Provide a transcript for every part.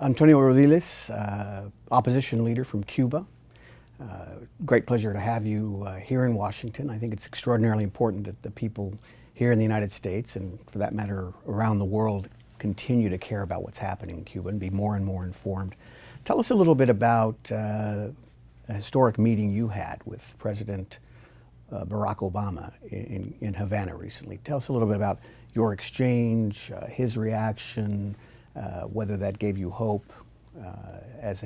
Antonio Rodiles, opposition leader from Cuba. Great pleasure to have you here in Washington. I think it's extraordinarily important that the people here in the United States, and for that matter around the world, continue to care about what's happening in Cuba and be more and more informed. Tell us a little bit about a historic meeting you had with President Barack Obama in Havana recently. Tell us a little bit about your exchange, his reaction, whether that gave you hope as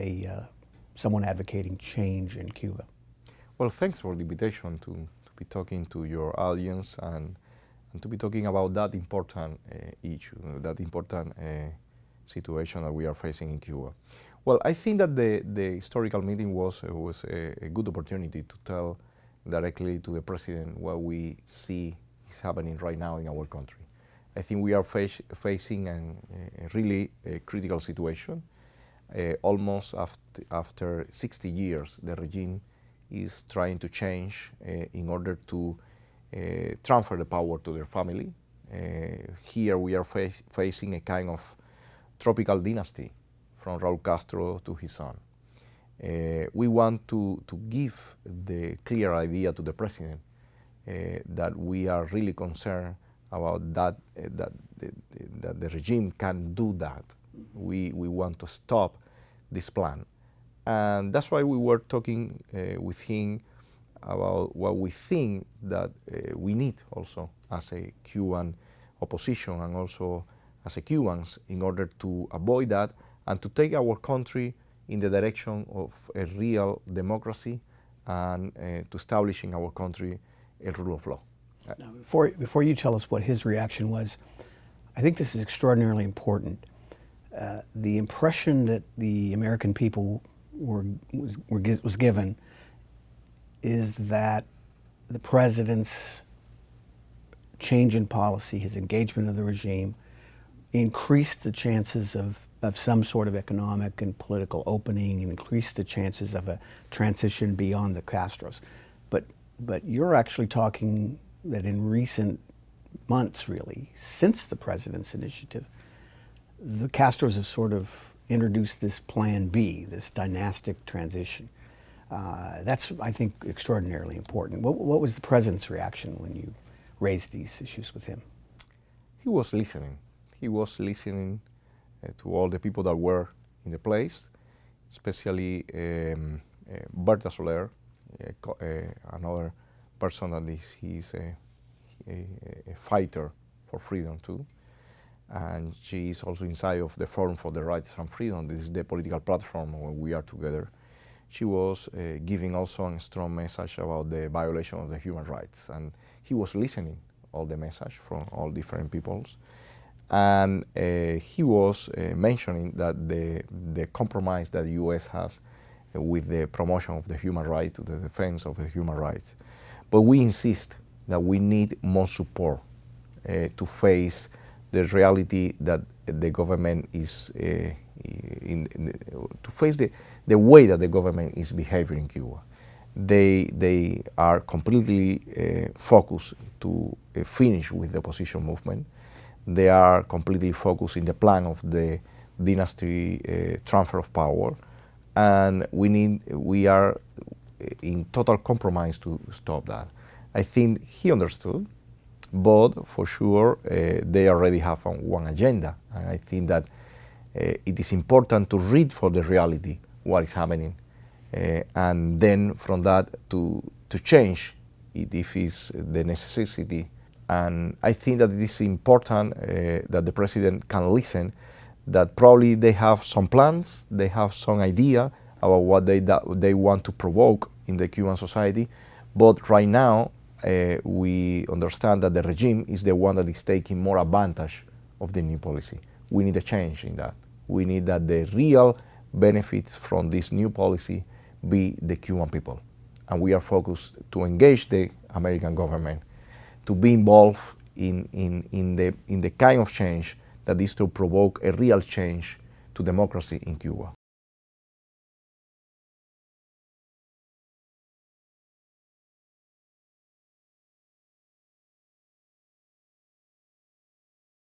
someone advocating change in Cuba. Well, thanks for the invitation to be talking to your audience and to be talking about that important issue, that important situation that we are facing in Cuba. Well, I think that the historical meeting was a good opportunity to tell directly to the president what we see is happening right now in our country. I think we are facing a really critical situation. Almost after 60 years, the regime is trying to change in order to transfer the power to their family. Here we are facing a kind of tropical dynasty from Raúl Castro to his son. We want to give the clear idea to the president that we are really concerned about that the regime can do that. We want to stop this plan. And that's why we were talking with him about what we think that we need also as a Cuban opposition and also as a Cubans in order to avoid that and to take our country in the direction of a real democracy and to establish in our country a rule of law. Now, before you tell us what his reaction was, I think this is extraordinarily important. The impression that the American people was given is that the president's change in policy, his engagement of the regime, increased the chances of some sort of economic and political opening and increased the chances of a transition beyond the Castros. But you're actually talking that in recent months, really, since the president's initiative, the Castros have sort of introduced this plan B, this dynastic transition. That's, I think, extraordinarily important. What was the president's reaction when you raised these issues with him? He was listening. He was listening to all the people that were in the place, especially Berta Soler, another person that he's a fighter for freedom too. And she is also inside of the Forum for the Rights and Freedom. This is the political platform where we are together. She was giving also a strong message about the violation of the human rights. And he was listening all the message from all different peoples. And he was mentioning that the compromise that the U.S. has with the promotion of the human rights, the defense of the human rights. But we insist that we need more support to face the reality that the government is to face the way that the government is behaving in Cuba. They are completely focused to finish with the opposition movement. They are completely focused in the plan of the dynasty transfer of power, and we are in total compromise to stop that. I think he understood, but for sure they already have one agenda, and I think that it is important to read for the reality what is happening, and then from that to change it if it's the necessity. And I think that it is important that the president can listen, that probably they have some plans, they have some idea about what they want to provoke in the Cuban society, but right now we understand that the regime is the one that is taking more advantage of the new policy. We need a change in that. We need that the real benefits from this new policy be the Cuban people. And we are focused to engage the American government to be involved in the kind of change that is to provoke a real change to democracy in Cuba.